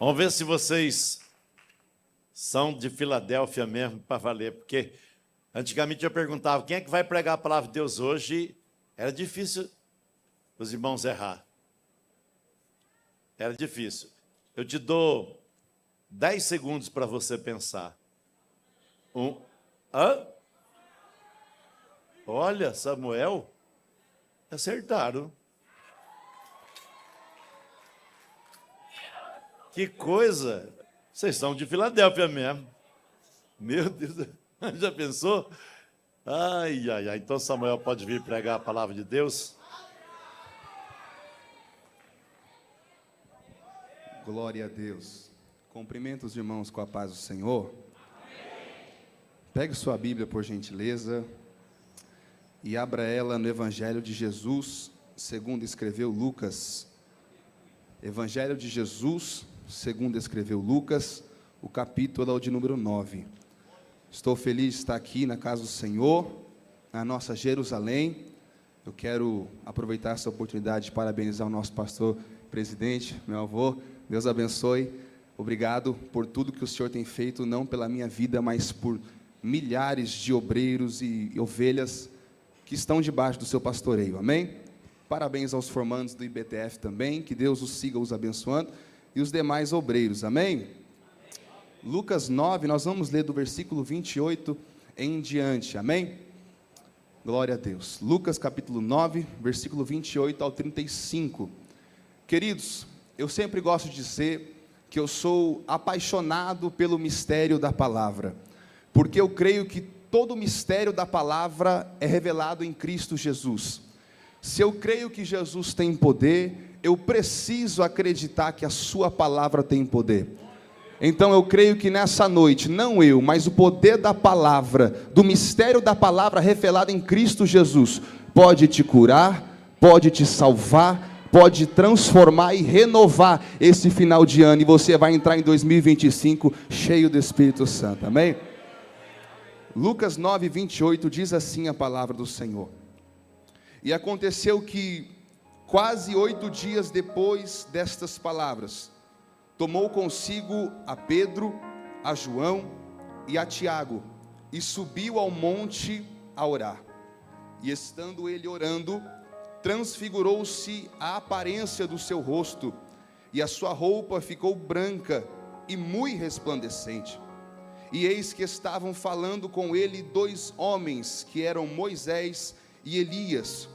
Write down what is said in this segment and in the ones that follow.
Vamos ver se vocês são de Filadélfia mesmo, para valer, porque antigamente eu perguntava, quem é que vai pregar a palavra de Deus hoje? Era difícil os irmãos errar. Era difícil. Eu te dou 10 segundos para você pensar. Olha, Samuel, acertaram. Que coisa! Vocês são de Filadélfia mesmo. Meu Deus, já pensou? Ai, ai, ai. Então Samuel pode vir pregar a palavra de Deus? Glória a Deus. Cumprimento os irmãos com a paz do Senhor. Pegue sua Bíblia, por gentileza, e abra ela no Evangelho de Jesus, segundo escreveu Lucas. Evangelho de Jesus, segundo escreveu Lucas, o capítulo é o de número 9. Estou feliz de estar aqui na casa do Senhor, na nossa Jerusalém. Eu quero aproveitar essa oportunidade de parabenizar o nosso pastor presidente, meu avô. Deus abençoe. Obrigado por tudo que o Senhor tem feito, não pela minha vida, mas por milhares de obreiros e ovelhas que estão debaixo do seu pastoreio. Amém? Parabéns aos formandos do IBTF também, que Deus os siga os abençoando, e os demais obreiros. Amém? Lucas 9, nós vamos ler do versículo 28 em diante. Amém? Glória a Deus. Lucas capítulo 9, versículo 28 ao 35. Queridos, eu sempre gosto de dizer que eu sou apaixonado pelo mistério da palavra, porque eu creio que todo o mistério da palavra é revelado em Cristo Jesus. Se eu creio que Jesus tem poder, eu preciso acreditar que a sua palavra tem poder. Então eu creio que nessa noite, não eu, mas o poder da palavra, do mistério da palavra revelado em Cristo Jesus, pode te curar, pode te salvar, pode transformar e renovar esse final de ano, e você vai entrar em 2025 cheio do Espírito Santo. Amém? Lucas 9, 28 diz assim a palavra do Senhor. E aconteceu que, quase 8 dias depois destas palavras, tomou consigo a Pedro, a João e a Tiago, e subiu ao monte a orar. E estando ele orando, transfigurou-se a aparência do seu rosto, e a sua roupa ficou branca e muito resplandecente. E eis que estavam falando com ele 2 homens, que eram Moisés e Elias,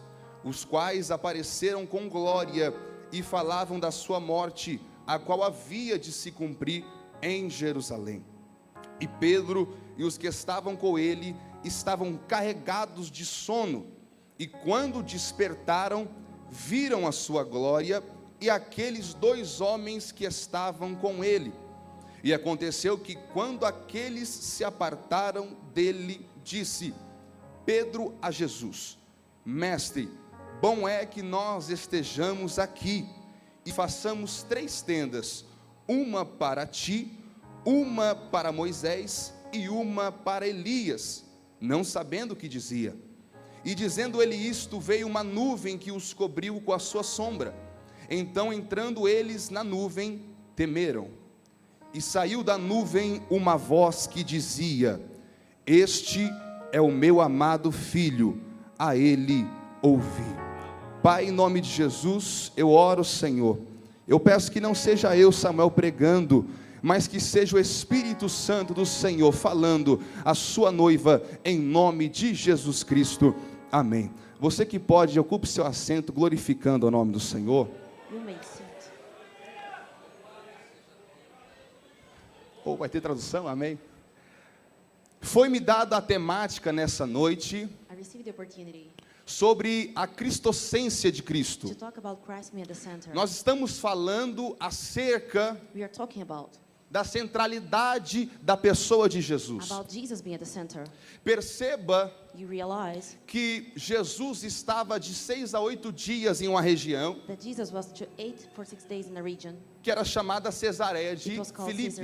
os quais apareceram com glória e falavam da sua morte, a qual havia de se cumprir em Jerusalém. E Pedro e os que estavam com ele estavam carregados de sono, e quando despertaram, viram a sua glória e aqueles 2 homens que estavam com ele. E aconteceu que, quando aqueles se apartaram dele, disse Pedro a Jesus: Mestre, bom é que nós estejamos aqui, e façamos 3 tendas, uma para ti, uma para Moisés e uma para Elias, não sabendo o que dizia. E dizendo ele isto, veio uma nuvem que os cobriu com a sua sombra. Então, entrando eles na nuvem, temeram. E saiu da nuvem uma voz que dizia: Este é o meu amado filho, a ele ouvi. Pai, em nome de Jesus, eu oro, Senhor. Eu peço que não seja eu, Samuel, pregando, mas que seja o Espírito Santo do Senhor falando a sua noiva, em nome de Jesus Cristo. Amém. Você que pode, ocupe seu assento, glorificando o nome do Senhor. Ou vai ter tradução? Amém. Foi-me dada a temática nessa noite sobre a cristocência de Cristo. Nós estamos falando acerca da centralidade da pessoa de Jesus. Perceba que Jesus estava de 6 a 8 dias em uma região que era chamada Cesareia de Filipe.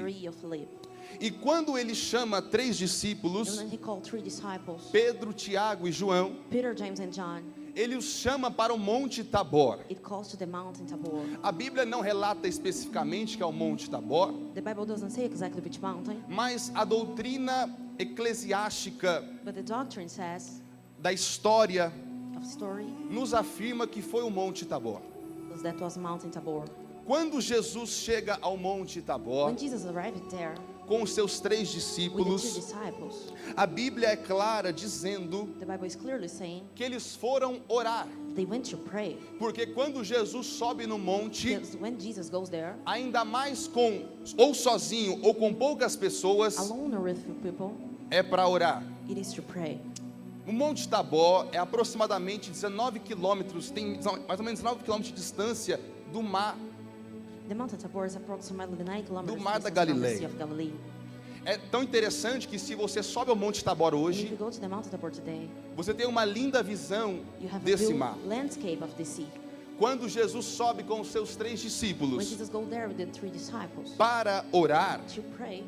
E quando ele chama 3 discípulos, Pedro, Tiago e João, ele os chama para o Monte Tabor. It calls to the mountain Tabor. A Bíblia não relata especificamente que é o Monte Tabor, The Bible doesn't say exactly which mountain, mas a doutrina eclesiástica but the doctrine says, da história of story, nos afirma que foi o Monte Tabor. that was Mountain Tabor. Quando Jesus chega ao Monte Tabor When Jesus arrived there com os seus 3 with the 2 discípulos, disciples, a Bíblia é clara dizendo the Bible is clearly saying que eles foram orar, they went to pray. porque quando Jesus sobe no monte, Because when Jesus goes there, ainda mais com ou sozinho ou com poucas pessoas, alone or with few people, é para orar. it is to pray. O Monte Tabor é aproximadamente 19 quilômetros, tem mais ou menos 19 quilômetros de distância do mar. The Mountain Tabor is approximately 9 kilometers Mar da distance from the Galileia. Sea of Galilee. É tão interessante que se você sobe ao Monte Tabor And if hoje, you go to the Mountain Tabor today, você tem uma linda visão you have a desse view mar. landscape of the sea. Quando Jesus sobe com os seus 3 When discípulos Jesus goes there with the 3 disciples para orar, to pray,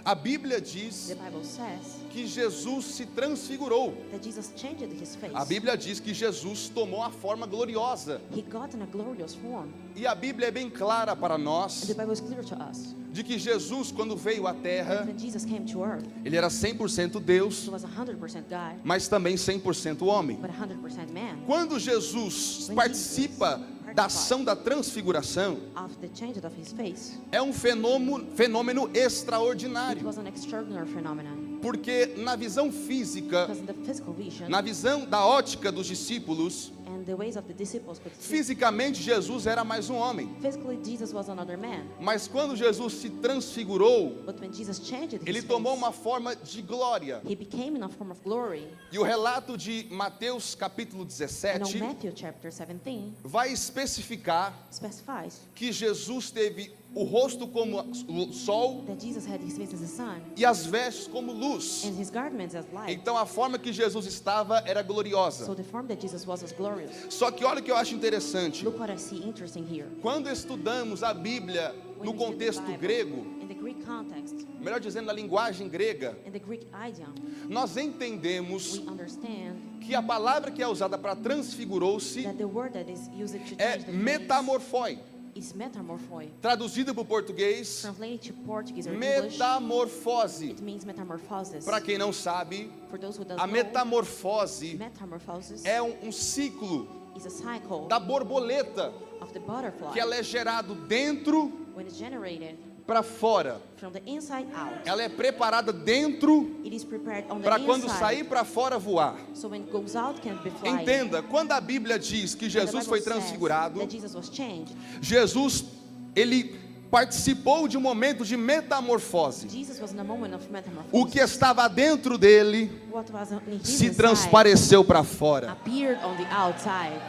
a Bíblia diz the Bible says que Jesus se transfigurou. that Jesus changed his face. A Bíblia diz que Jesus tomou a forma gloriosa. He got in a glorious form. E a Bíblia é bem clara para And nós the Bible is clear to us. de que Jesus, quando veio à terra, When Jesus came to earth, ele era 100% Deus, he was 100% God, mas também 100% homem. but 100% man. Quando Jesus participa da ação da transfiguração, Of the change of his face, é um fenômeno it extraordinário, was an extraordinary phenomenon. porque na visão física, Because in the physical vision na visão da ótica dos discípulos, and the ways of the disciples could see, fisicamente Jesus era mais um homem. physically Jesus was another man. Mas quando Jesus se transfigurou, But when Jesus changed ele his tomou face, uma forma de glória. he became in a form of glory. E o relato de Mateus capítulo And on 17 Matthew chapter 17 vai especificar specifies que Jesus teve o rosto como o sol that Jesus had his face as the sun e as vestes como luz. and his garments as light. Então a forma que Jesus estava era So gloriosa. the form that Jesus was glorious. Só que olha o que eu acho interessante. Look what I see interesting here. Quando estudamos a Bíblia When no we study the contexto Bible, grego, in the Greek context, melhor dizendo, na linguagem grega, in the Greek idiom, nós entendemos we understand que a palavra que é usada para transfigurou-se that the word that is used to é change the face metamorfoi. is metamorphoi. Traduzido para o português, Translated to Portuguese or English, metamorfose. it means metamorphosis. Para quem não sabe, For those who don't a know, metamorfose metamorphosis é um ciclo is a cycle da borboleta, of the butterfly que ela é gerado dentro when it's generated para fora. from the inside out. Ela é preparada dentro It is prepared on the para quando inside, sair para fora voar. so when it goes out can be flying. Entenda, quando a Bíblia diz que And the Jesus Bible foi says transfigurado, that Jesus was changed. Jesus, ele participou de um momento de metamorfose. Jesus was in a moment of O metamorphosis. que estava dentro dele What was in his se inside transpareceu para fora. appeared on the outside.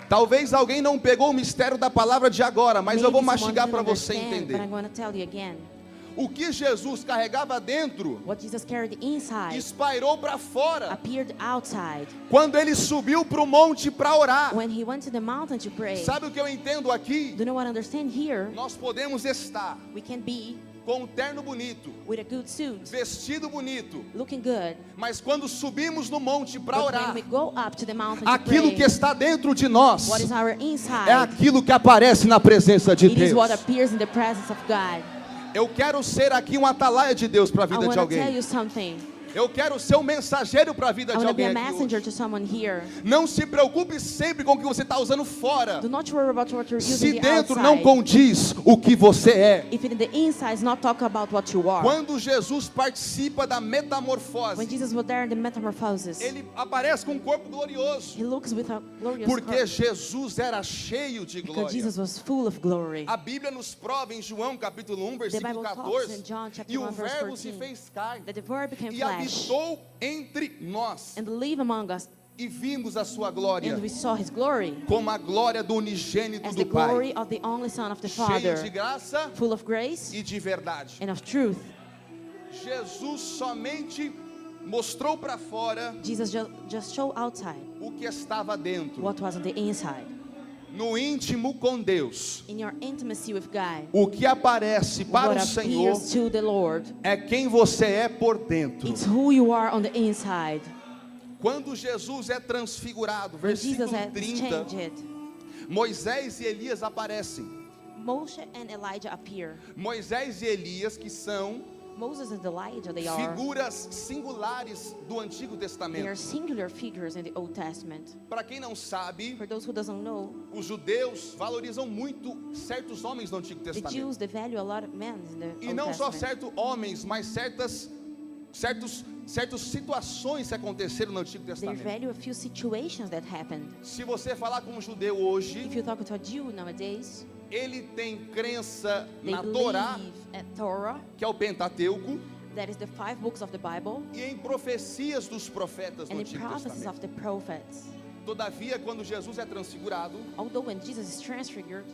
Talvez alguém não pegou o mistério da palavra de agora, mas eu vou Maybe someone mastigar didn't para você understand, entender. But I'm going to tell you again. O que Jesus carregava dentro What Jesus carried inside espairou para fora. appeared outside. Quando ele subiu para o monte para orar. When he went to the mountain to pray, Sabe o que eu entendo aqui? do you know what I understand here? Nós podemos estar We can be com um terno bonito, with a good suit, vestido bonito, looking good, mas quando subimos no monte para but orar, when we go up to the mountain to aquilo pray, que está dentro de nós what is our inside, é aquilo que aparece na presença de it is Deus. what appears in the presence of God. Eu quero ser aqui um atalaia de Deus para a I vida de want to tell alguém. you something. Eu quero ser um mensageiro para a vida I de want to be alguém a aqui messenger hoje. to someone here. Não se preocupe sempre com o que você está usando fora. Do not worry about what you're using Se the dentro outside. não condiz o que você é. If in the inside is not talk about what you are. Quando Jesus participa da When metamorfose, Jesus was there in the metamorphosis, ele aparece com um corpo glorioso. he looks with a glorious Porque heart, Jesus era cheio de because glória. Jesus was full of glory. A Bíblia nos prova em João capítulo 1, versículo Bible talks 14, in John chapter e o 1, verse verbo se 14, fez carne That the word became e flesh habitou entre nós and live among us, e vimos a sua glória and we saw his glory como a glória do unigênito as do the Pai, glory of the only Son of the cheio de Father, graça full of grace e de verdade. and of truth. Jesus somente mostrou para fora Jesus just showed outside o que estava dentro, what was on the inside. no íntimo com Deus. In your intimacy with God, O que aparece para what o Senhor appears to the Lord, é quem você é por dentro. it's who you are on the inside. Quando Jesus é transfigurado, When Jesus versículo has 30, changed, Moisés e Elias aparecem. Moshe and Elijah appear. Moisés e Elias, que são Moses and Elijah, they are figuras singulares do Antigo they are Testamento. singular figures in the Old Testament. Para quem não sabe, For those who doesn't know, os judeus valorizam muito certos homens do Antigo the Testamento. Jews they value a lot of men in the E Old não só Testament. certos homens, mas certas situações que aconteceram no Antigo They Testamento. value a few situations that happened. Se você falar com um judeu hoje, If you talk to a Jew nowadays, ele tem crença they na Torá, believe at Torah, que é o Pentateuco, that is the 5 books of the Bible, e em profecias dos profetas do and the Antigo prophecies Testamento. of the prophets. Todavia, quando Jesus é transfigurado, Although when Jesus is transfigured,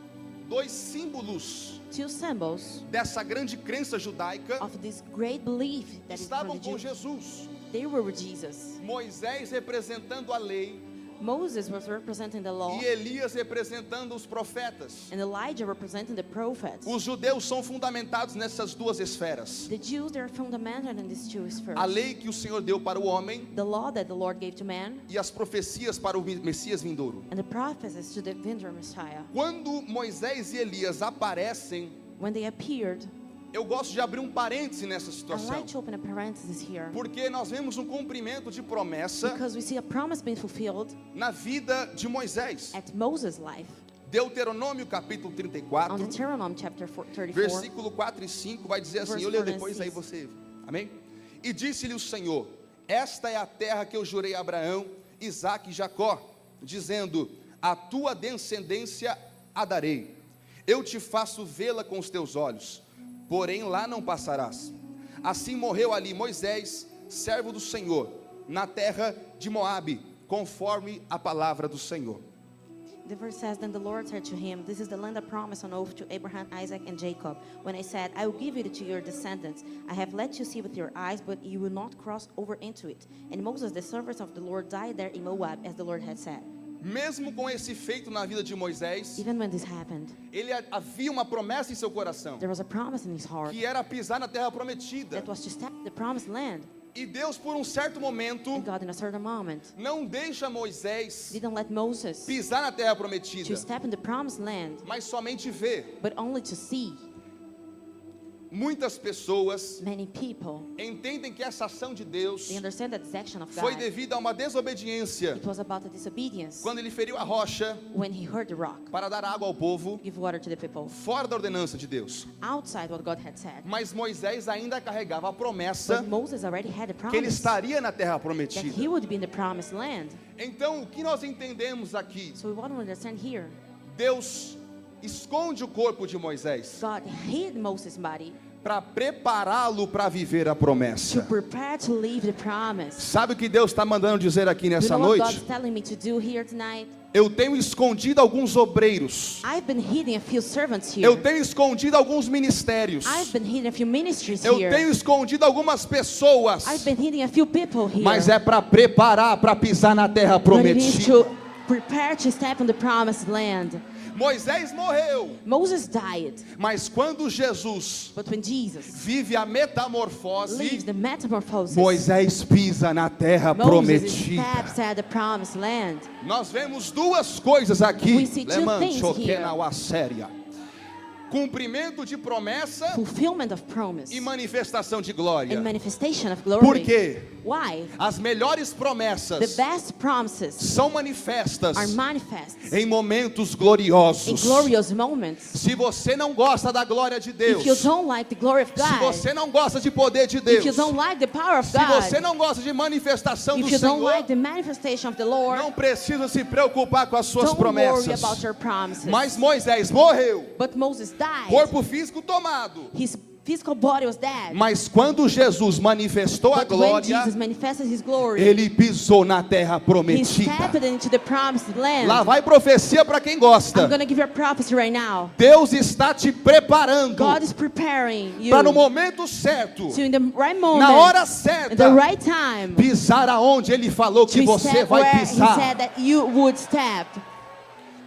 dois símbolos 2 symbols dessa grande crença judaica of this great belief that is from estavam the com Jews, Jesus. they were with Jesus. Moisés representando a lei Moses was representing the law, e Elias representando os profetas. and Elijah representing the prophets. Os judeus são fundamentados nessas duas esferas. The Jews, they are fundamental in these two spheres. A lei que o Senhor deu para o homem The law that the Lord gave to man, e as profecias para o Messias vindouro. and the prophecies to the vendor Messiah. Quando Moisés e Elias aparecem, When they appeared, eu gosto de abrir um parêntese nessa I'd situação, like to open a parenthesis here, porque nós vemos um cumprimento de promessa because we see a promise being fulfilled na vida de Moisés. at Moses' life. Deuteronômio capítulo On 34, Deuteronomy chapter 34, versículo 4 e 5 vai dizer assim, Verse eu leio 4 and depois aí 6. você, amém? E disse-lhe o Senhor, esta é a terra que eu jurei a Abraão, Isaque e Jacó, dizendo, a tua descendência a darei, eu te faço vê-la com os teus olhos, porém lá não passarás. Assim morreu ali Moisés, servo do Senhor, na terra de Moabe, conforme a palavra do Senhor. the verse says, Then the Lord said to him, This is the land of promise on oath to Abraham, Isaac, and Jacob. When I said, I will give it to your descendants. I have let you see with your eyes, but you will not cross over into it. And Moses, the servant of the Lord, died there in Moab, as the Lord had said. Mesmo com esse feito na vida de Moisés, Even when this happened, havia uma promessa em seu coração, there was a promise in his heart que era pisar na terra prometida. that was to step the promised land. E Deus, por um certo momento, And God, in a certain moment, não deixa Moisés didn't let Moses pisar na terra prometida, to step in the promised land, mas somente ver. but only to see. Muitas pessoas Many people, entendem que essa ação de Deus they understand that this action of foi God, devido a uma desobediência, it was about the disobedience quando ele feriu a rocha when he heard the rock para dar água ao povo, give water to the people, fora da ordenança de Deus. outside what God had said. Mas Moisés ainda carregava a promessa But Moses already had a que ele promise estaria na terra that prometida. he would be in the promised land. Então, o que nós entendemos aqui? So we want to understand here, Deus esconde o corpo de Moisés God hid Moses' body para prepará-lo para viver a to promessa. prepare to leave the promise. Sabe o que Deus está mandando dizer aqui You nessa know what God's noite? telling me to do here tonight? Eu tenho escondido alguns obreiros. I've been hiding a few servants here. Eu tenho escondido alguns ministérios. I've been hiding a few ministries Eu here. tenho escondido algumas pessoas. I've been hiding a few people here. Mas é para preparar, para pisar na terra But it is prometida. to prepare to step on the promised land. Moisés morreu. Moses died, Mas quando Jesus but when Jesus vive a leaves metamorfose, the metamorphosis, Moisés pisa na terra Moses prometida. steps at the promised land. Nós vemos duas coisas aqui. We see two things here. Séria. Cumprimento de promessa Fulfillment of promise e manifestação de glória. and manifestation of glory. Por quê? Why? As melhores The promessas best promises são manifestas are manifest em momentos in gloriosos. glorious moments. Se você não gosta da glória de Deus, If you don't like the glory of se God, você não gosta de poder de if Deus, you don't like the power of se você God, não gosta de manifestação do if you don't Senhor, like the manifestation of the Lord, não precisa se preocupar com as suas don't worry promessas. about your promises. Mas Moisés morreu, But Moses died. corpo físico tomado. His physical body was dead. Mas quando Jesus manifestou a But when glória, Jesus manifested his glory, ele pisou na terra he prometida. stepped into the promised land. Lá vai profecia para quem gosta. I'm going to give you a prophecy right now. Deus está te preparando God is preparing you para no momento certo, to, in the right moment, na hora in certa, the right time, pisar aonde ele falou que to você step vai where he pisar. said that you would step.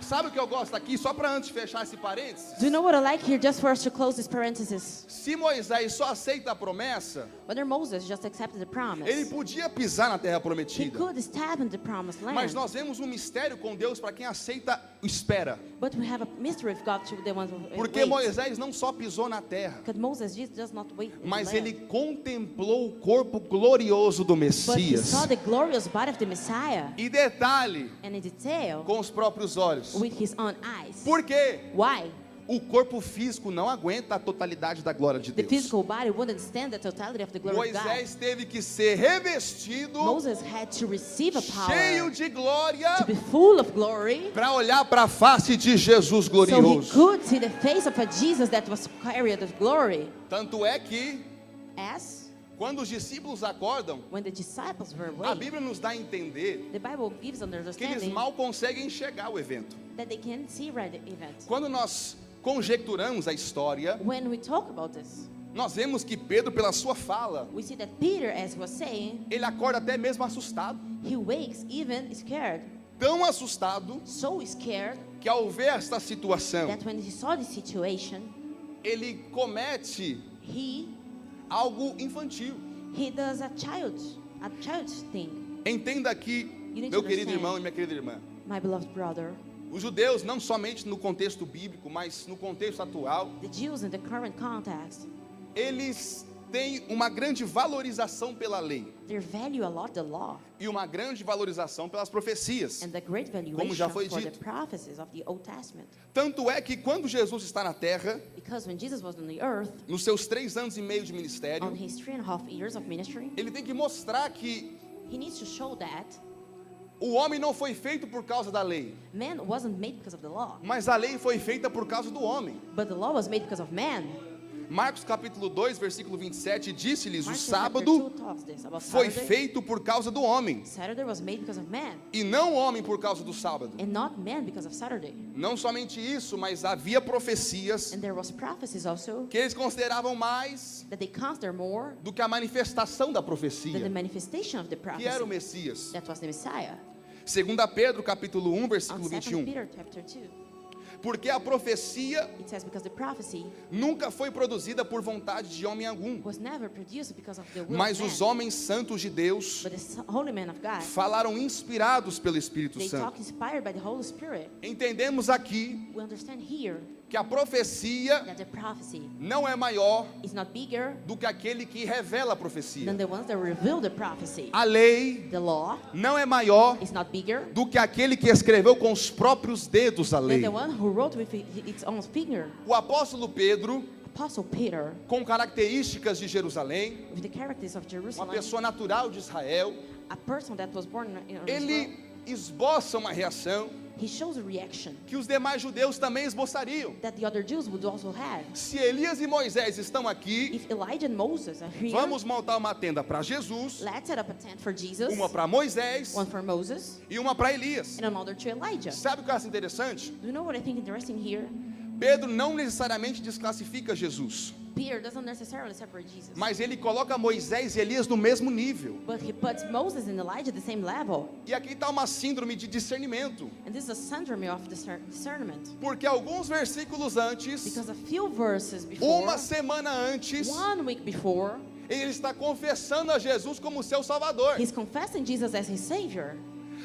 Sabe o que eu gosto aqui? Só para antes de fechar esse parênteses. Do you know what I like here, just for us to close this parenthesis? Se Moisés só aceita a promessa, Whether Moses just accepted the promise, ele podia pisar na terra he prometida. could step in the promised land. Mas nós vemos um mistério com Deus para quem aceita e espera. But we have a mystery of God to the ones who Porque wait. Moisés não só pisou na terra, Because Moses just does not wait in mas the ele land. contemplou o corpo glorioso do But he Messias. saw the glorious body of the Messiah, E detalhe, and in detail, com os próprios olhos. with his own eyes. Por quê? Why? O corpo físico não aguenta a totalidade da glória de The Deus. physical body wouldn't stand the totality of the glory of God. Moisés teve que ser revestido, Moses had to receive a cheio power de glória, to be full of glory, para olhar para a face de Jesus so he glorioso. could see the face of a Jesus that was carried of glory. Tanto é que, As quando os discípulos acordam, when the disciples were a awake, Bíblia nos dá a entender the Bible gives them the que eles understanding mal conseguem enxergar o evento. that they can't see right the event. Quando nós conjecturamos a história, When we talk about this, nós vemos que Pedro, pela sua fala, we see that Peter, as he was saying, ele acorda até mesmo assustado. he wakes even scared, Tão assustado so scared que ao ver esta situação, that when he saw the situation, ele comete he algo infantil. does a child thing. Entenda aqui, You need meu to querido understand. irmão e minha querida irmã. My beloved brother, Os judeus, não somente no contexto bíblico, mas no contexto atual, the Jews in the current context, eles têm uma grande valorização pela lei they value a lot the law e uma grande valorização pelas profecias. and the great Como valuation já foi for the dito. prophecies of the Old Testament. Tanto é que quando Jesus está na terra, Because when Jesus was on the earth, nos seus 3 anos e meio de on ministério, his 3.5 years of ministry, ele tem que mostrar que he needs to show that o homem não foi feito por causa da lei, man wasn't made because of the law, mas a lei foi feita por causa do homem. but the law was made because of man. Marcos capítulo 2, versículo 27, disse-lhes: o Mark chapter sábado 2 talks this about foi Saturday. feito por causa do homem, Saturday was made because of man, e não o homem por causa do sábado. and not man because of Saturday. Não somente isso, mas havia profecias And there was prophecies also que eles consideravam mais that they consider more do que a manifestação da than the profecia, manifestation of the que era o prophecy. Messias. That was the Messiah. 2 Pedro capítulo 1, On versículo 2 21. Peter chapter 2, Porque a profecia it says, because the prophecy nunca foi produzida por vontade de homem algum, was never produced because of the will mas of os man, homens santos de Deus but the holy men of God, falaram inspirados pelo Espírito they Santo. talk inspired by the Holy Spirit. Entendemos aqui We understand here que a profecia that the prophecy não é maior is not bigger do que aquele que revela a profecia. than the ones that reveal the prophecy. A lei The law não é maior is not bigger do que aquele que escreveu com os próprios dedos a than lei. the one who wrote with its own finger. O apóstolo Pedro, Apostle Peter, com características de Jerusalém, with the characters of uma Jerusalem, pessoa natural de Israel, a person that was born in Israel, ele esboça uma reação he shows a reaction que os demais judeus também esboçariam. that the other Jews would also have. Se Elias e Moisés estão aqui, If Elijah and Moses are here, vamos montar uma tenda para Jesus, let's set up a tent for Jesus, uma para Moisés one for Moses, e uma para Elias. and another to Elijah. Sabe o que eu acho interessante? Do you know what I think interesting here? Pedro não necessariamente desclassifica Jesus, Peter doesn't necessarily separate Jesus, mas ele coloca Moisés e Elias no mesmo nível. but he puts Moses and Elijah at the same level. E aqui está uma síndrome de discernimento, And this is a syndrome of discernment. porque alguns versículos antes, Because a few verses before, uma semana antes, 1 week before, ele está confessando a Jesus como seu Salvador. he's confessing Jesus as his Savior.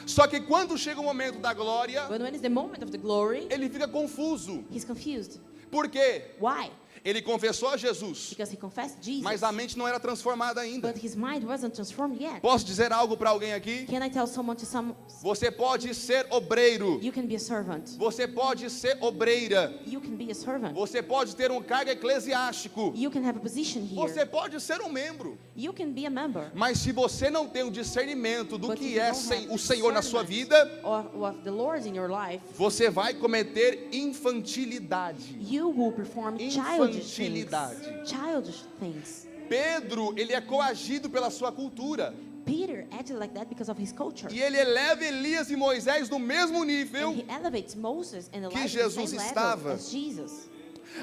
Só que quando chega o momento da glória, But when it's the moment of the glory, ele fica confuso. he's confused. Por quê? Why? Ele confessou a Jesus, Because he confessed Jesus, mas a mente não era transformada ainda. but his mind wasn't transformed yet. Posso dizer algo para alguém aqui? Can I tell someone to some, Você pode ser obreiro. you can be a servant. Você pode ser obreira. You can be a servant. Você pode ter um cargo eclesiástico. You can have a position Você here. pode ser um membro. You can be a member. Mas se você não tem o discernimento do But que if you é don't have o Senhor na sua discernment vida, of the Lord in your life, você vai cometer infantilidade. you will perform childish things. Infantilidade. Childish things. Pedro, ele é coagido pela sua cultura. Peter acted like that because of his culture. E ele eleva Elias e Moisés no mesmo nível. And he elevates Moses and que Elijah to the Jesus same estava. level as Jesus.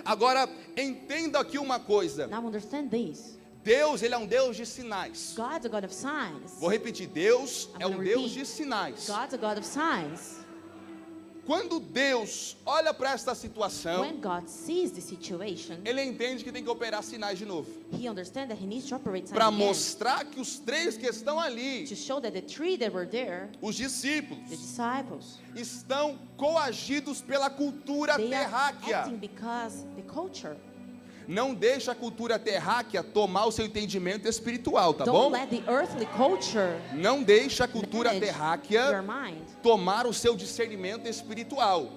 Agora, entenda aqui uma coisa. Now understand this. Deus, ele é um Deus de sinais. God's a God of signs. Vou repetir, Deus I'm é um gonna Deus repeat. de sinais. God's a God of signs. Quando Deus olha para esta situação, When God sees the situation, ele entende que tem que operar sinais de novo, he understands that he needs to operate signs para again, mostrar que os 3 que estão ali, to show that the 3 that were there, os discípulos, the disciples, estão coagidos pela cultura they are terráquea. acting because the culture. Não deixa a cultura terráquea tomar o seu entendimento espiritual, tá Don't bom? let the earthly culture Não deixa a cultura manage your terráquea mind. tomar o seu discernimento espiritual.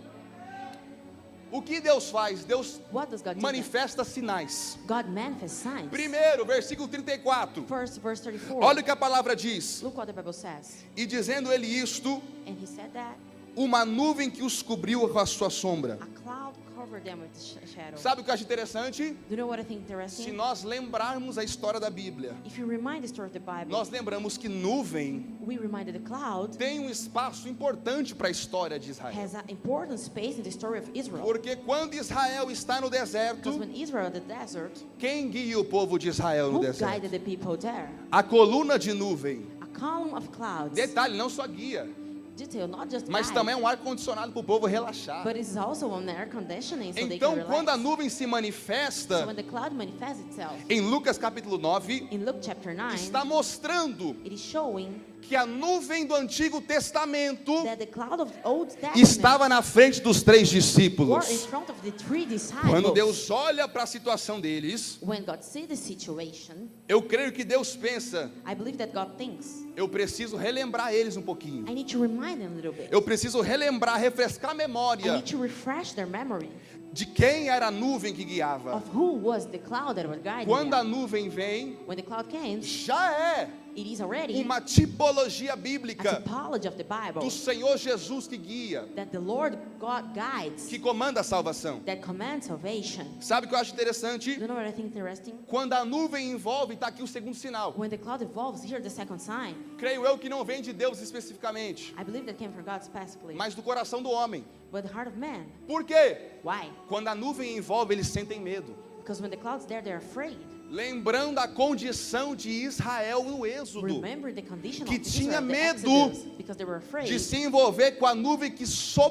O que Deus faz? Deus What does God do? manifesta sinais. God manifests signs. Primeiro, versículo 34. First, verse 34. Olha o que a palavra diz. Look what the Bible says. E dizendo ele isto, And he said that uma nuvem que os cobriu com a sua sombra. a cloud covered them with shadow. Sabe o que eu acho interessante? Do you know what I think Se interesting? nós lembrarmos a história da Bíblia, If you remind the story of the Bible, nós lembramos que nuvem we reminded the cloud tem um espaço importante para a história de Israel. has an important space in the story of Israel. Porque quando Israel está no deserto, Because when Israel in the desert, quem guia o povo de Israel no who deserto? guided the people there? A coluna de nuvem. A column of clouds. Detalhe, não só guia, Detail, not just mas guide, também é um ar-condicionado para o povo relaxar. but it's also on air conditioning so they Então, can quando a relax. nuvem se So manifesta, when the cloud manifests itself, em Lucas capítulo 9, in Luke chapter 9, está mostrando it is showing que a nuvem do Antigo Testamento that the cloud of the Old Testament estava na frente dos 3 were in discípulos. front of the 3 disciples. Quando Deus olha para a situação deles, When God sees the situation, eu creio que Deus pensa, I believe that God thinks, eu preciso relembrar eles um pouquinho. I need to remind them a little bit. Eu preciso relembrar, refrescar a I memória need to refresh their memory de quem era a nuvem que guiava. of who was the cloud that was guiding Quando a them. nuvem vem, When the cloud came, já é it is already uma tipologia a bíblica typology of the Bible do Senhor Jesus que guia, that the Lord God guides, que comanda a salvação. that commands salvation. Sabe o que eu acho interessante? You know what I think interesting? Quando a nuvem envolve, está aqui o segundo sinal. When the cloud evolves, here the second sign. Creio eu que não vem de Deus especificamente, I believe that came from God specifically, mas do coração do homem. but the heart of man. Por quê? Why? Quando a nuvem envolve, eles sentem medo. Because when the cloud's there, they're afraid. Lembrando a condição de Israel no Êxodo, Remember the condition que of tinha Israel, the medo Exodus, because they were afraid de se envolver com a nuvem que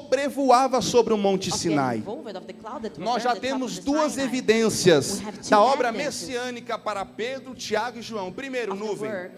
sobrevoava sobre o Monte of getting Sinai. involved of the cloud that was Nós there já at the top temos of the duas Sinai. evidências We have two da obra evidences messiânica para Pedro, Tiago e João. Primeiro, of the nuvem. work.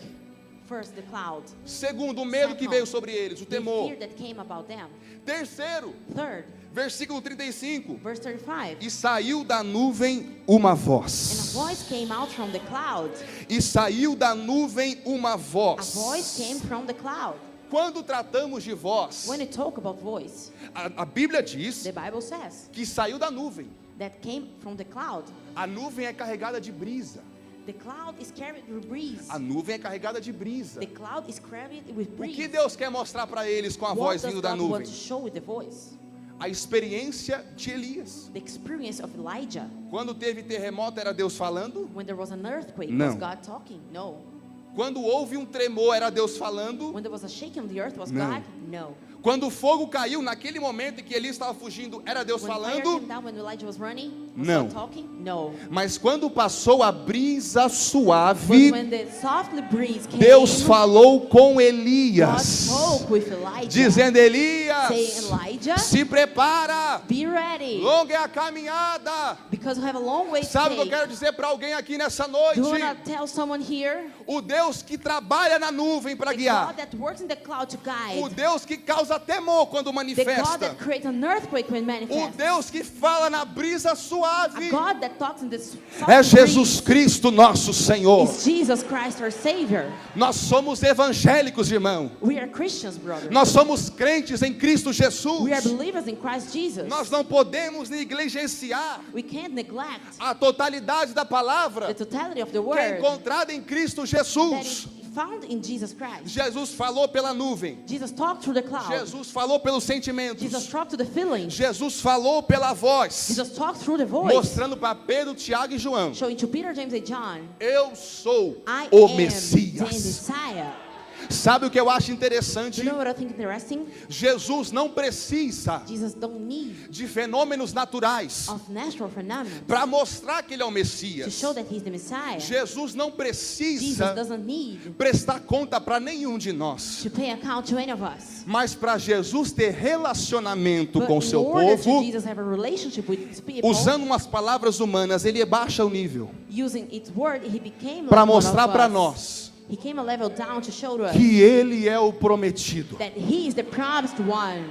First, the cloud. Segundo, o medo que Second, veio sobre eles, o The temor. fear that came about them. Terceiro, Third, versículo 35. verse 35. E saiu da nuvem uma And a voz. voice came out from the cloud. E saiu da nuvem uma A voz. voice came from the cloud. Quando tratamos de voz, When you talk about voice, a Bíblia diz the Bible says que saiu da nuvem. that came from the cloud. A nuvem é carregada de brisa. The cloud is carried with breeze. A nuvem é carregada de brisa. The cloud is carried with O breeze. que Deus quer mostrar para eles com a What voz does vindo da God want nuvem? to show with the voice? A experiência de Elias. The experience of Elijah. Quando teve terremoto, era Deus falando? When there was an earthquake, Não. was God talking? No. Quando houve um tremor, era Deus falando? When there was a shaking of the earth, was Não. God? No. Quando o fogo caiu, naquele momento em que Elias estava fugindo, era Deus When fire falando? came down, when Elijah was running, was Não. God talking? No. Mas quando passou a brisa But suave, when the softly breeze came, Deus falou com God Elias, spoke with Elijah, dizendo: Elias, saying, Elijah, se prepara, be ready, longa é a caminhada. because we have a long way to Sabe o que eu take. quero dizer para alguém aqui nessa noite? Do not tell someone here, O Deus que trabalha na nuvem para the guiar, God that works in the cloud to o guide, Deus que causa temor quando the God manifesta, that creates an earthquake when o manifests, Deus que fala na brisa a suave, God that talks in this é soft Jesus Cristo nosso Senhor. breeze is Jesus Christ our Savior. Nós somos evangélicos, irmão. We are Christians, brother. Nós somos crentes em Cristo Jesus. We are believers in Christ Jesus. Nós não podemos negligenciar We can't neglect a totalidade da the palavra totality of the que é word encontrada em Cristo that Jesus. is found in Jesus Christ. Jesus falou pela nuvem. Jesus talked through the cloud. Jesus falou pelos Jesus sentimentos. talked to the feelings. Jesus falou pela voz, Jesus talked through the voice, mostrando para Pedro, Tiago e João: showing to Peter, James, and John, eu sou I o am the Messias. Messiah. Sabe o que eu acho Do interessante? you know what I think interesting? Jesus não precisa Jesus don't need de fenômenos naturais of natural phenomena para mostrar que ele é o to Messias. show that he's the Messiah. Jesus não Jesus precisa doesn't need prestar conta para nenhum de nós. to pay account to any of us. Mas para Jesus ter relacionamento But com o in seu order to povo, Jesus have a relationship with his people, usando umas palavras humanas, ele baixa o nível using its word, he became para like one mostrar of para us. nós He came a level down to show to us que ele é o prometido. that he is the promised one.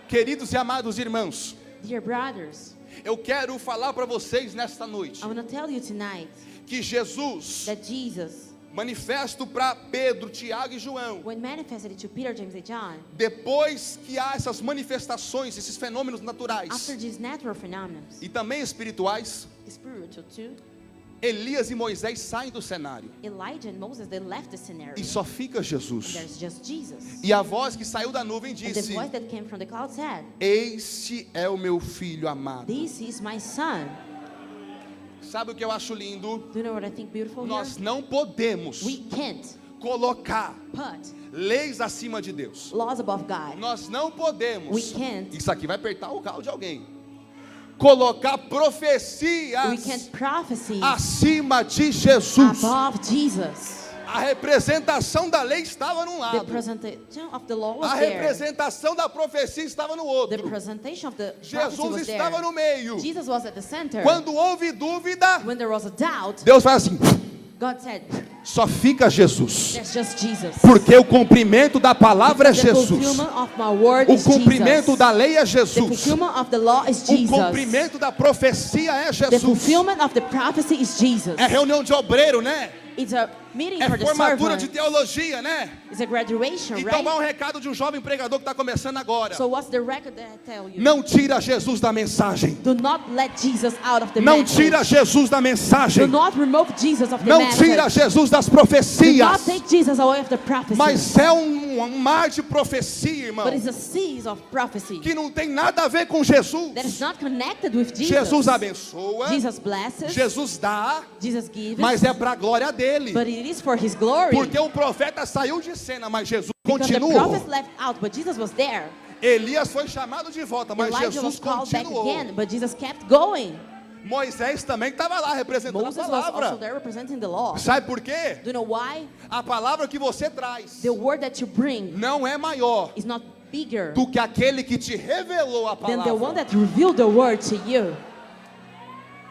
Queridos e amados irmãos, Dear brothers, eu quero falar para vocês nesta noite I want to tell you tonight que Jesus, that Jesus, manifesto para Pedro, Tiago e João, when manifested to Peter, James, and John, depois que há essas manifestações, esses fenômenos naturais after these natural phenomena, e também espirituais, spiritual too, Elias e Moisés saem do cenário Elijah and Moses, they left the scenario. e só fica And Jesus. there's just Jesus. E a voz que saiu da nuvem And the disse: voice that came from the cloud said, Este é o meu filho amado. "This is my son." Sabe o que eu acho lindo? Do you know what I think beautiful Nós here? não podemos We can't colocar put leis acima de Deus. laws above God. Nós não podemos. We can't. Isso aqui vai apertar o carro de alguém. Colocar We profecias can't prophesy acima de Jesus. above Jesus. A representação da lei estava num The lado. presentation of the law A was there. representação da profecia estava no The outro. presentation of the prophecy Jesus was estava there. no meio. Jesus was at the center. Quando houve dúvida, When there was a doubt, Deus faz assim: God said, só fica Jesus. "There's just Jesus." Porque o cumprimento da palavra é The Jesus. fulfillment of my word O is cumprimento Jesus. da lei é The Jesus. fulfillment of the law is O Jesus. cumprimento da profecia é The Jesus. fulfillment of the prophecy is Jesus. É reunião de obreiro, né? It's a meeting É for the formatura de servant. teologia, né? It's a graduation, Então vai um right? recado de um jovem pregador que está começando agora. So what's the record that I tell you? Não tira Jesus da mensagem. Do not let Jesus out of the Não message. tira Jesus da Do mensagem. not remove Jesus of the Não message. tira Jesus das Do not profecias. take Jesus away of the prophecy. Mas é um mar de profecia, irmão, But it's a seas of prophecy que não tem nada a ver com Jesus. that is not connected with Jesus. Jesus abençoa, Jesus blesses. Jesus dá, Jesus gives. mas é para a glória dele. But it is for His glory. Porque o profeta saiu de cena, mas Jesus Because the continuou. prophets left out, but Jesus was there. Elias foi chamado de volta, mas Elijah Jesus was called back continuou. again, but Jesus kept going. Moisés também estava lá representando Moses a was also palavra. there representing the law. Sabe por quê? Do you know why? A palavra que você traz The word that you bring não é maior is not bigger do que aquele que te revelou a than the one palavra. that revealed the word to you.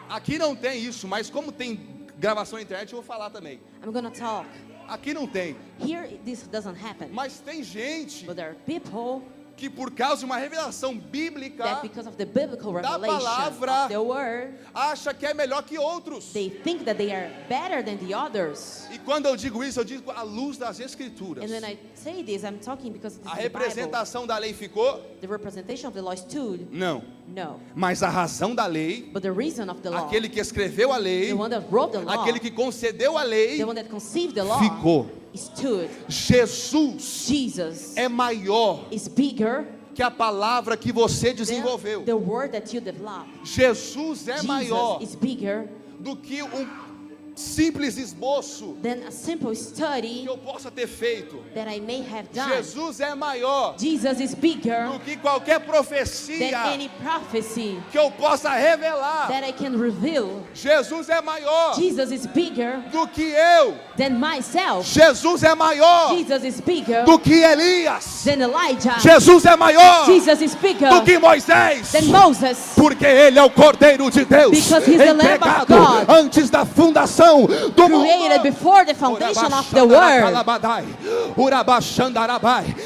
Aqui não tem isso, mas como tem gravação na internet, eu vou falar também. I'm gonna talk. Aqui não tem. Here, this doesn't happen. Mas tem gente But there are people que por causa de uma revelação bíblica that because of the biblical da revelation palavra, of the word, acha que é melhor que outros. they think that they are better than the others. E quando eu digo isso, eu digo à luz das escrituras. And when I say this, I'm talking because this A is the Bible. representação da lei ficou? The representation of the law stood. Não. No. Mas a razão da lei, But the reason of the law, aquele que escreveu a lei, the one that wrote the law, aquele que concedeu a lei, the one that conceived the law, ficou. stood. Jesus Jesus é maior is bigger que a palavra que você than desenvolveu. the word that you developed. Jesus é maior Jesus is bigger do que um simples esboço than a simple que study eu possa ter feito. that I may have done. Jesus é maior Jesus is bigger do que qualquer than profecia any prophecy que eu possa revelar. that I can reveal. Jesus é maior Jesus is bigger do que eu. than myself. Jesus é maior Jesus is bigger do que Elias. than Elijah. Jesus é maior Jesus is bigger do que Moisés. than Moses. Porque ele é o Cordeiro de Deus, Because he's the Lamb of entregado God, antes da fundação do created mundo. before the foundation of the world.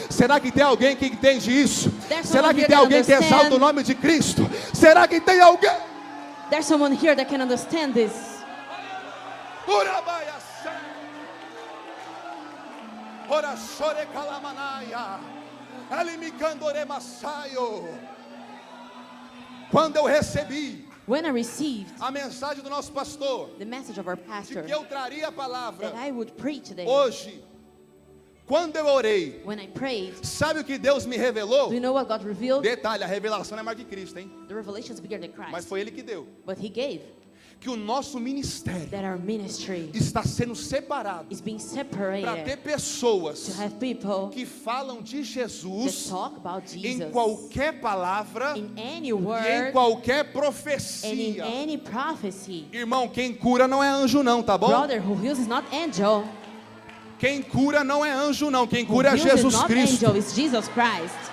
Será que tem alguém que entende isso? There's Será someone que here tem that alguém que understand. exalta o nome de Cristo? Será que tem alguém? There's someone here that can understand this. Ora chore calamanaya, alimicandore massaio. Quando eu recebi When I received a mensagem do nosso pastor the message of our de pastor que eu traria a palavra that I would preach today, hoje, quando eu orei, when I prayed, sabe o que Deus me revelou? do you know what God revealed? Detalhe, a revelação não é mais de Cristo, hein? The revelation is bigger than Mas Christ, foi Ele que deu. but He gave. que o nosso ministério that our ministry está sendo separado is being para ter separated to pessoas have people que falam de that Jesus talk about em Jesus qualquer palavra in any e em word qualquer and in profecia. any prophecy. Irmão, quem cura não é anjo não, tá bom? Brother, who heals is not angel. Quem cura não é anjo não, quem Who cura é heals is Jesus not Cristo. angel, it's Jesus Christ.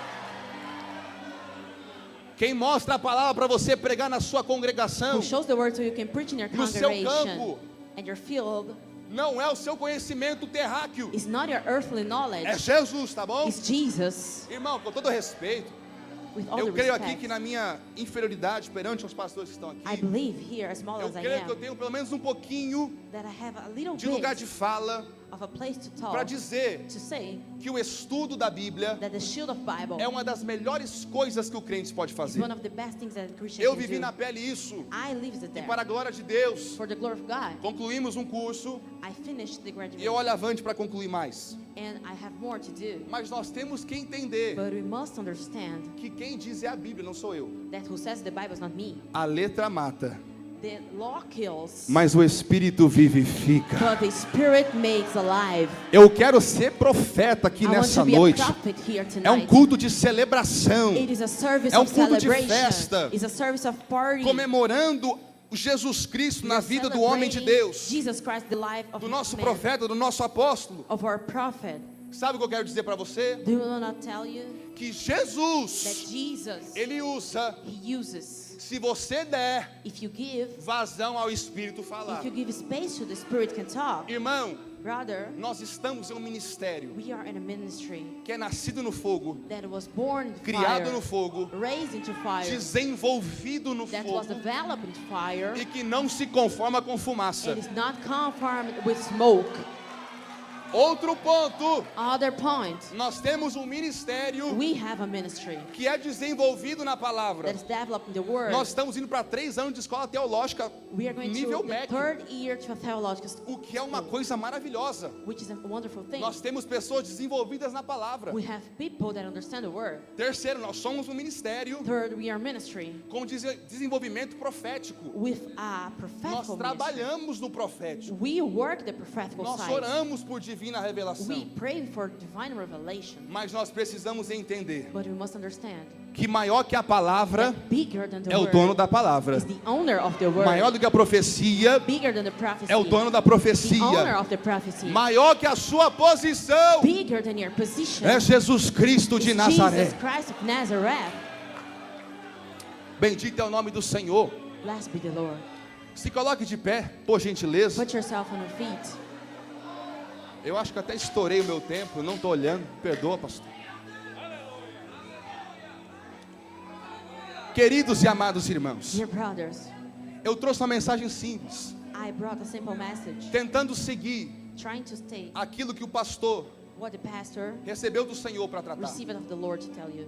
Quem mostra a palavra para você pregar na sua congregação Who shows the word so you can preach in your no seu congregation campo and your field não é o seu conhecimento terráqueo, is not your earthly knowledge. é Jesus, tá bom? It's Jesus. Irmão, com todo respeito, With all eu the creio aqui respect, que na minha inferioridade perante os pastores que estão I aqui, believe here, as small eu as I creio que eu am, tenho pelo menos um pouquinho that I have a little de lugar bit de fala of a place to para talk, dizer to say que o estudo da Bíblia that the shield of Bible é uma das melhores coisas que o crente pode is fazer. one of the best things that a Christian Eu can vivi do. na pele isso, I lived it e there. para a glória de Deus, For the glory of God, concluímos um curso I finished the e eu graduation, olho avante para concluir mais. and I have more to do. Mas nós temos que entender But we must understand que quem diz é a Bíblia, não sou eu. that who says the Bible is not me. A letra mata, The law kills, mas o Espírito vivifica. but the Spirit makes alive. Eu quero ser profeta aqui I want nessa to be noite. a prophet here É um tonight. culto de celebração, It is a service É of culto de celebration. festa. It's a service of party. comemorando Jesus Cristo na We are vida do homem de celebrating Deus, Jesus Christ, the life of do nosso man, profeta, do nosso apóstolo. of our prophet. Sabe o que eu quero dizer para você? Do you not tell you Que that Jesus, Jesus, Ele usa, He uses, se você der if you give, vazão ao Espírito falar. if you give space to the Spirit can talk. Irmão, Brother, nós estamos em um ministério we are in a ministry que é nascido no fogo, that was born in criado fire, no fogo, raised into fire, desenvolvido no that was fogo developed in fire, e que não se conforma com fumaça. and is not conformed with smoke. Outro ponto, Other point, nós temos um ministério we have a ministry que é desenvolvido na palavra. that is developed in the Word. Nós estamos indo para 3 anos de escola teológica, We are going nível to the MEC, third year to a theological o que é uma school, coisa maravilhosa. which is a wonderful thing. Nós temos pessoas desenvolvidas na palavra. We have people that understand the Word. Terceiro, nós somos um ministério Third, we are ministry com desenvolvimento profético. with a Nós prophetical ministry. trabalhamos no profético. We work the prophetical Nós side. oramos por divina revelação. We pray for divine revelation. Mas nós precisamos entender But we must understand que maior que a palavra that bigger than the é o Word dono da palavra. is the owner of the Word. Maior do que a profecia Bigger than the prophecy. é o dono da The owner profecia. of the prophecy. Maior que a sua posição Bigger than your position. é Jesus Cristo de is Nazaré. Jesus Christ of Nazareth. Bendito é o nome do Senhor. Blessed be the Lord. Se coloque de pé, por gentileza. Put yourself on your feet. Eu acho que até estourei o meu tempo, eu não estou olhando. Perdoa, pastor. Queridos e amados irmãos, Dear brothers, eu trouxe uma mensagem simples, I brought a simple message, tentando seguir trying to state aquilo que o pastor what the pastor recebeu do Senhor para tratar, received of the Lord to tell you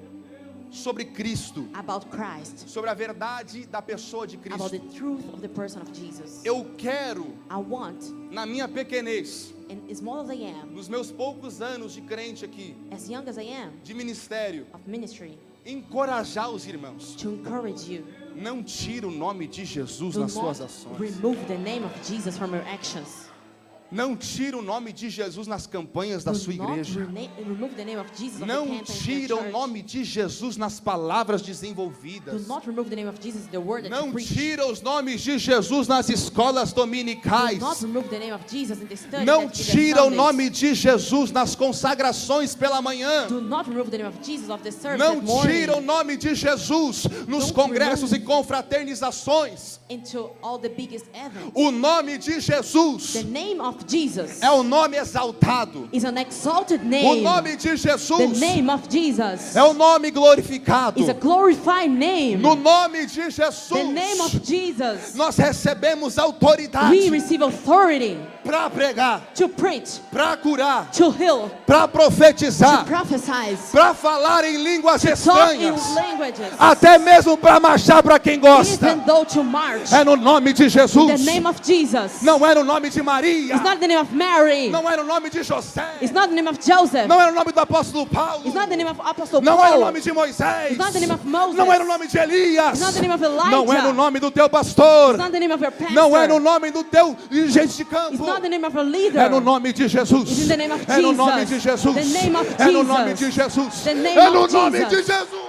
sobre Cristo, about Christ, sobre a verdade da pessoa de about the Cristo. truth of the person of Jesus. Eu quero, I want, na minha pequenez, and as small as I am, nos meus poucos anos de crente aqui, as young as I am, de ministério, of ministry, encorajar os irmãos. to encourage you. Não tire o nome de Jesus Do nas suas not ações. remove the name of Jesus from your actions. Não tire o nome de Jesus nas campanhas da Do sua not igreja. remove the name of Jesus of the Não campaigns of tire your o church. nome de Jesus nas palavras Do desenvolvidas. not remove the name of Jesus in the word that you Não preach. tira os nomes de Jesus nas escolas Do dominicais. not remove the name of Jesus in the study Não that you get tira o Sundays. nome de Jesus nas consagrações pela manhã. Do not remove the name of Jesus of the service Não that morning tira o nome de Jesus nos Don't congressos e remove- confraternizações. into all the biggest events. O nome de Jesus The name of Jesus é o nome exaltado. is an exalted O name. nome de The Jesus name of Jesus é o nome glorificado. is a glorified name. No nome de The name of Jesus, Jesus, nós recebemos we autoridade receive authority para pregar, to preach, para curar, to heal, para to profetizar, prophesy, para falar em línguas talk in estranhas, languages, até mesmo para marchar para quem gosta. even though to march. É no nome de In Jesus. the name of Jesus. Não é no nome de Maria, It's not the name of Mary. Não era o nome de José. It's not the name of Joseph. Não era o nome do apóstolo Paulo. It's not the name of Apostle Não era o Paul. nome de Moisés. It's not the name of Moses. Não era o nome de Elias. It's not the name of Elijah. Não era o nome do teu pastor. It's not the name of your pastor. Não era o nome do teu dirigente de It's campo. not the name of a leader. É no nome de Jesus. It's in the name of É no nome de Jesus. Jesus. The name of É no nome Jesus. de Jesus. The name É no of nome de Jesus. Jesus.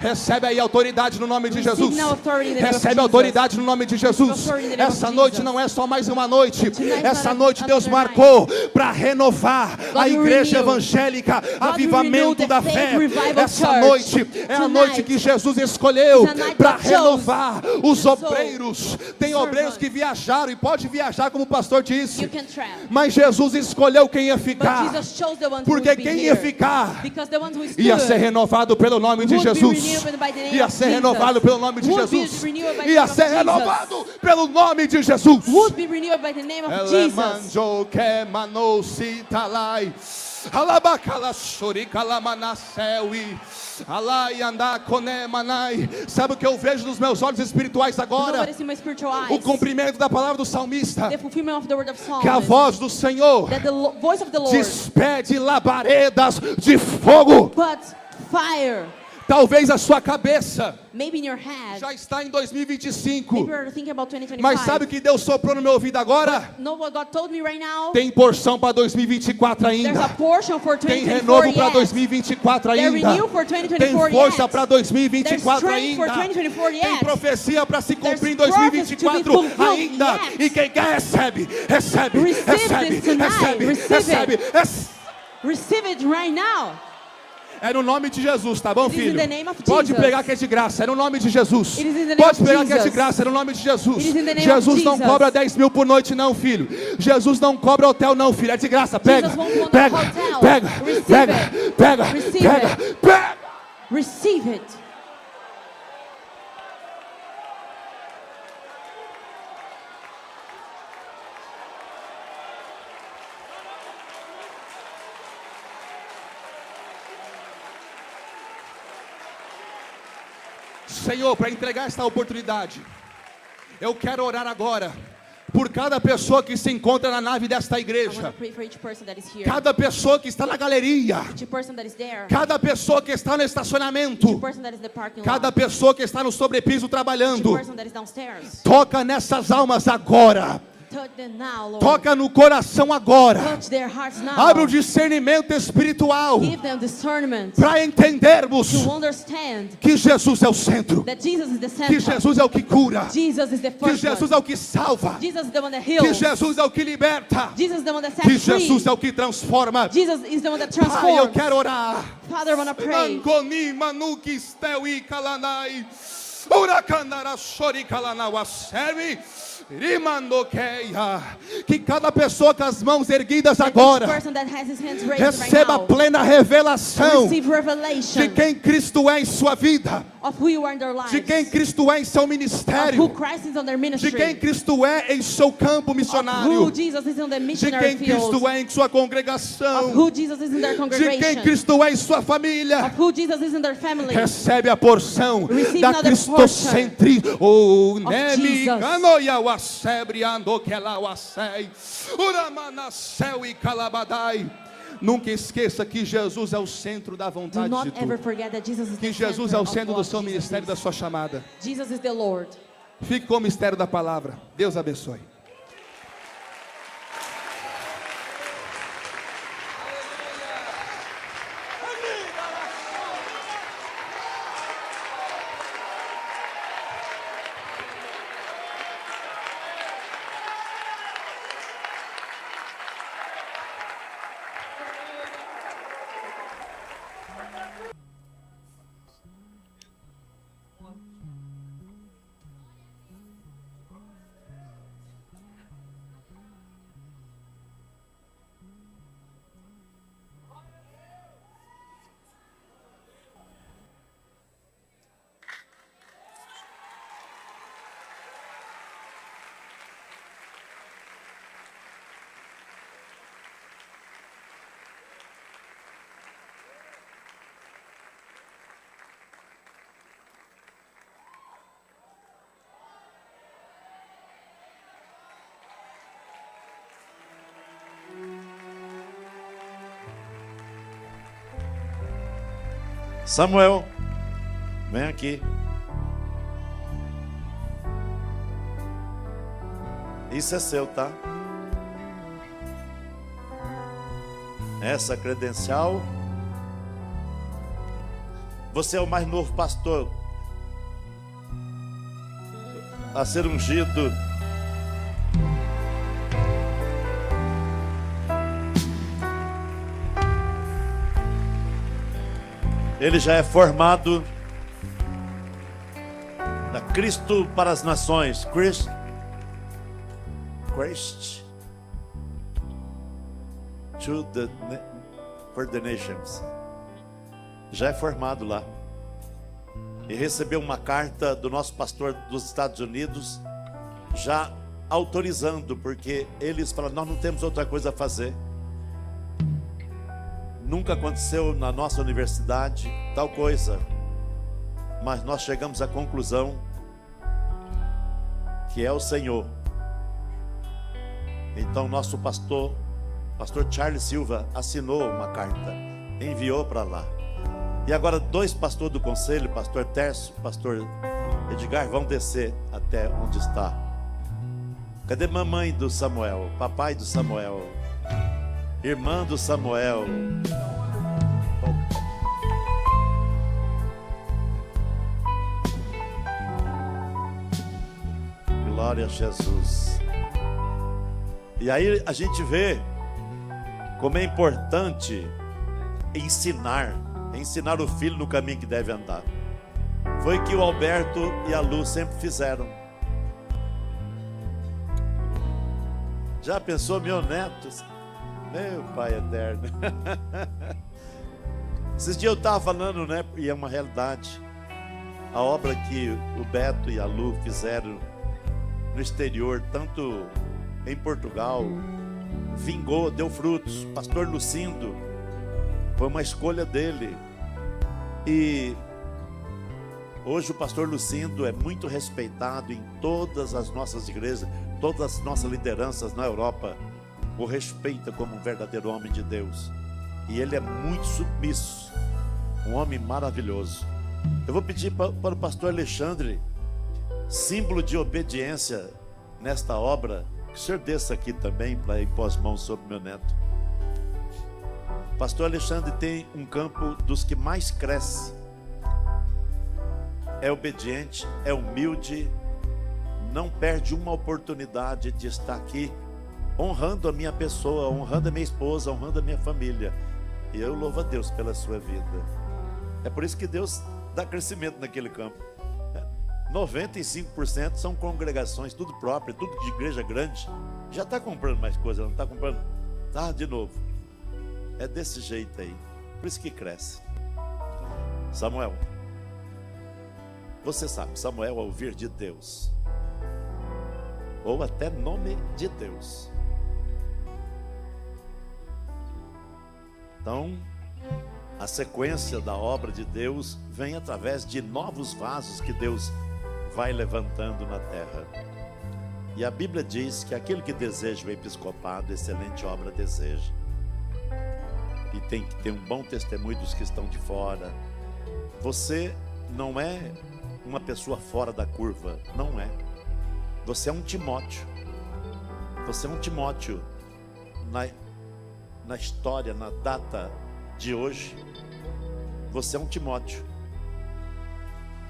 Recebe aí autoridade no nome de Receive Jesus. now authority in the name of Recebe Jesus. autoridade no nome de Jesus. Authority in the name of Essa noite Jesus. não é só mais uma noite. Tonight Essa not noite Deus another marcou para renovar a will igreja renew. evangélica, will avivamento renew da the fé. faith revival Essa church. noite é a Tonight noite que Jesus escolheu is a night para God chose renovar os the obreiros. Tem obreiros que viajaram e pode viajar, como o pastor disse. You can travel. Mas Jesus escolheu quem ia But ficar. Jesus chose the ones who Porque would be quem here. ia ficar Because the ones who stood ia ser renovado pelo nome de would be Jesus. renewed by the name Ia of ser Jesus. renovado pelo nome de Would be Jesus. renewed by the Ia name of ser Jesus. renovado pelo nome de Jesus. would be renewed by the name of Jesus. Elemanjo que manou-se talai. Alabacala choricalamanasseui. Alai andar conemanai. Sabe o que eu vejo nos meus olhos espirituais You know agora? what is in my spiritual eyes? O cumprimento da palavra do salmista. The fulfillment of the word of Psalm. Que a voz do Senhor That the voice of the Lord. despede labaredas de fogo. But fire. Talvez a sua cabeça Maybe in your head. já está em 2025. Maybe you're thinking about 2025. Mas sabe o que Deus soprou no meu ouvido agora? Know what God told me right now? Tem porção para 2024 There's a ainda. portion for Tem 2024 renovo para yet. 2024 There's ainda. renew for Tem 2024 força yet. para 2024 There's strength for ainda. 2024 Tem yet. profecia para se cumprir em There's prophecy to be 2024 fulfilled ainda. yet. E quem quer recebe, recebe, Receive recebe, this tonight. recebe, Receive recebe. Receive it right now. É no nome de Jesus, tá bom, It is in filho? the name of Pode Jesus. pegar que é de graça, é no nome de Jesus. It is in the name Pode of pegar que é de Jesus. graça, é no nome de Jesus. It is in the name Jesus of não Jesus. cobra 10 mil por noite, não, filho. Jesus não cobra hotel, não, filho. É de graça. Pega, Jesus won't want a pega, hotel. pega, Receive pega, it. pega, Receive pega, it. pega. Receive it. Senhor, para entregar esta oportunidade, eu quero orar agora por cada pessoa que se encontra na nave desta I want igreja, to pray for each person that is here. cada pessoa que está na galeria, Each person that is there. cada pessoa que está no estacionamento, Each person that is in the parking cada lot. pessoa que está no sobrepiso Each trabalhando. person that is downstairs. Toca nessas almas agora. Touch them now, Lord. Toca no coração agora. Touch their hearts now. Abre o discernimento espiritual Give them discernment para entendermos to understand que Jesus é o centro, that Jesus is the que center. Jesus é o que cura, Jesus is the que first Jesus one. é o que salva, Jesus is the one that que heals. Jesus é o que liberta, Jesus is the one that que sets free. Jesus é o que transforma. Jesus is the one that Pai, eu transforms. quero orar. Father, I want to pray. Angoni manuki steu i kalanai. Urakanara shori kalanau serve. Que cada pessoa com as mãos erguidas That each agora person that has his hands raised receba right now plena revelação receive de revelation quem Cristo é em sua vida, of who you are in their lives, de quem Cristo é em seu of who ministério, Christ is on their de ministry, quem Cristo é em seu campo of missionário, who Jesus is on the de missionary quem field, Cristo é em sua of congregação, who Jesus is in their de quem congregation, Cristo é em sua família. of who Jesus is in their family. Recebe a porção Receive da another cristocentrismo. O nemi Jesus. canoia o asebre ando que lá o assei. Uramanaceu e calabadai. Nunca esqueça que Jesus é o centro da Do vontade de not ever tudo. forget that Jesus is Que the Jesus center é o of centro do what seu Jesus ministério, is. da sua chamada. Jesus is the Lord. Fique com o mistério da palavra. Deus abençoe. Samuel, vem aqui. Isso é seu, tá? Essa credencial. Você é o mais novo pastor a ser ungido. Ele já é formado da Cristo para as Nações. Christ for the nations. Já é formado lá. E recebeu uma carta do nosso pastor dos Estados Unidos, já autorizando, porque eles falaram: nós não temos outra coisa a fazer. Nunca aconteceu na nossa universidade tal coisa, mas nós chegamos à conclusão que é o Senhor. Então nosso pastor Charles Silva, assinou uma carta, enviou para lá. E agora 2 pastores do conselho, pastor Tércio, pastor Edgar, vão descer até onde está. Cadê mamãe do Samuel, papai do Samuel, irmã do Samuel? Glória a Jesus. E aí a gente vê como é importante ensinar o filho no caminho que deve andar. Foi o que o Alberto e a Lu sempre fizeram. Já pensou, meu neto? Meu Pai eterno. Esses dias eu estava falando, né? E é uma realidade. A obra que o Beto e a Lu fizeram no exterior, tanto em Portugal, vingou, deu frutos. Pastor Lucindo, foi uma escolha dele. E hoje o pastor Lucindo é muito respeitado em todas as nossas igrejas, todas as nossas lideranças na Europa o respeita como um verdadeiro homem de Deus. E ele é muito submisso, um homem maravilhoso. Eu vou pedir para o pastor Alexandre, símbolo de obediência nesta obra, que o senhor desça aqui também para impor as mãos sobre meu neto. Pastor Alexandre tem um campo dos que mais cresce. É obediente, é humilde, não perde uma oportunidade de estar aqui, honrando a minha pessoa, honrando a minha esposa, honrando a minha família. E eu louvo a Deus pela sua vida. É por isso que Deus dá crescimento naquele campo. 95% são congregações, tudo próprio, tudo de igreja grande. Já está comprando mais coisa, não está comprando? Tá, de novo. É desse jeito aí. Por isso que cresce. Samuel, você sabe, Samuel é ouvir de Deus, ou até nome de Deus. Então, a sequência da obra de Deus vem através de novos vasos que Deus vai levantando na terra. E a Bíblia diz que aquele que deseja o episcopado, excelente obra deseja. E tem que ter um bom testemunho dos que estão de fora. Você não é uma pessoa fora da curva, não é. Você é um Timóteo. Você é um Timóteo na história, na data de hoje. Você é um Timóteo.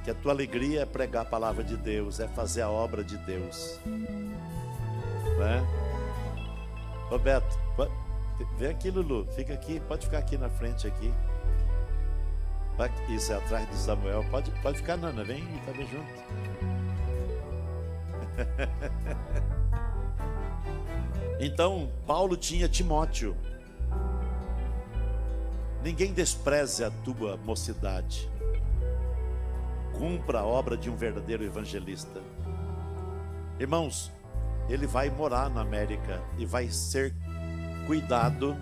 Que a tua alegria é pregar a palavra de Deus, é fazer a obra de Deus. Né? Roberto, vem aqui, Lulu, fica aqui, pode ficar aqui na frente aqui. Isso é atrás do Samuel. Pode ficar, Nana, vem também junto. Então, Paulo tinha Timóteo. Ninguém despreze a tua mocidade. Cumpra a obra de um verdadeiro evangelista. Irmãos, ele vai morar na América e vai ser cuidado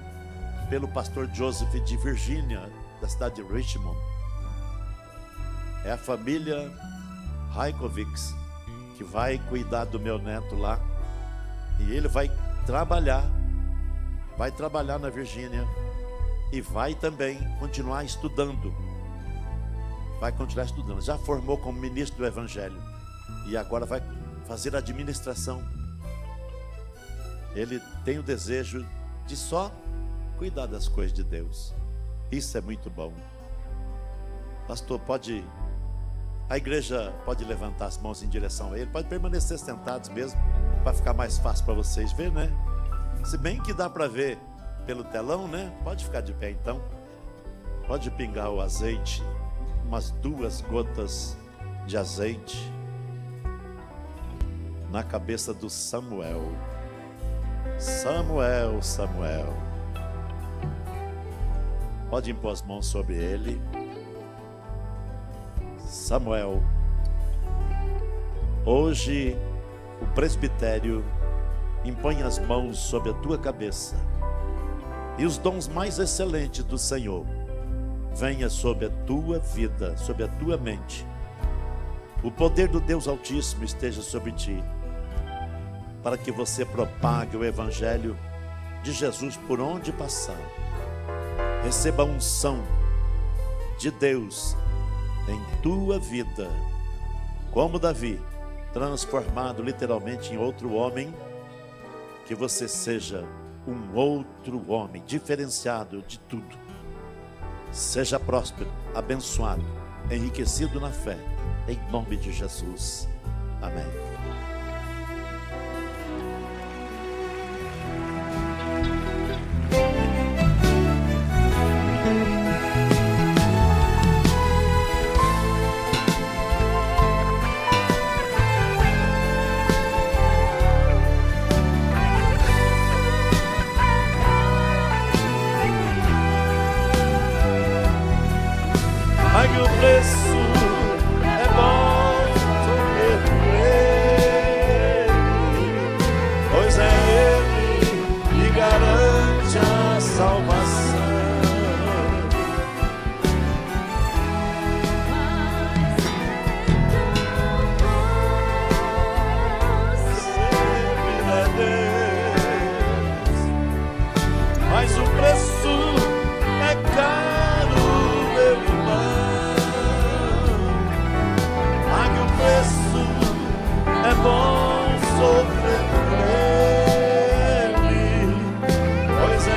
pelo pastor Joseph de Virgínia, da cidade de Richmond. É a família Raikovics que vai cuidar do meu neto lá. E ele vai trabalhar na Virgínia e vai também continuar estudando. vai continuar estudando. Já formou como ministro do Evangelho e agora vai fazer administração. Ele tem o desejo de só cuidar das coisas de Deus. Isso é muito bom. Pastor, a igreja pode levantar as mãos em direção a ele, pode permanecer sentados mesmo, para ficar mais fácil para vocês ver, né? Se bem que dá para ver pelo telão, né? Pode ficar de pé então. Pode pingar o azeite, umas 2 gotas de azeite na cabeça do Samuel. Samuel, Samuel. Pode impor as mãos sobre ele. Samuel, hoje o presbitério impõe as mãos sobre a tua cabeça e os dons mais excelentes do Senhor venha sobre a tua vida, sobre a tua mente. O poder do Deus Altíssimo esteja sobre ti, para que você propague o Evangelho de Jesus por onde passar. Receba a unção de Deus em tua vida, como Davi, transformado literalmente em outro homem, que você seja um outro homem, diferenciado de tudo. Seja próspero, abençoado, enriquecido na fé, em nome de Jesus. Amém. Pague o preço, é bom sofrer por ele, pois é ele que garante a salvação. Sempre é Deus, mas o preço é caro, meu irmão. É bom sofrer por ele, pois é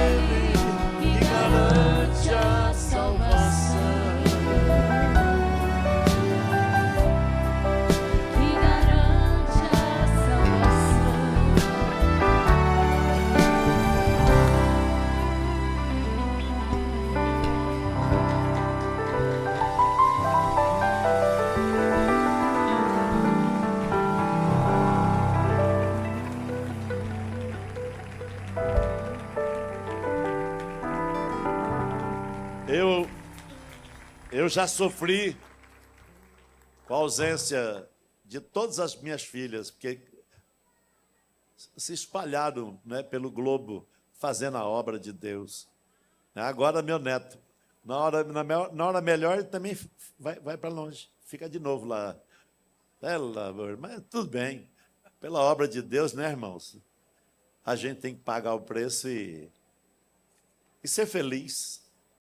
ele que garante a salvação. Que garante a salvação. Eu já sofri com a ausência de todas as minhas filhas, porque se espalharam, né, pelo globo, fazendo a obra de Deus. Agora, meu neto, na hora melhor, ele também vai para longe, fica de novo lá. Mas tudo bem, pela obra de Deus, né, irmãos? A gente tem que pagar o preço e ser feliz.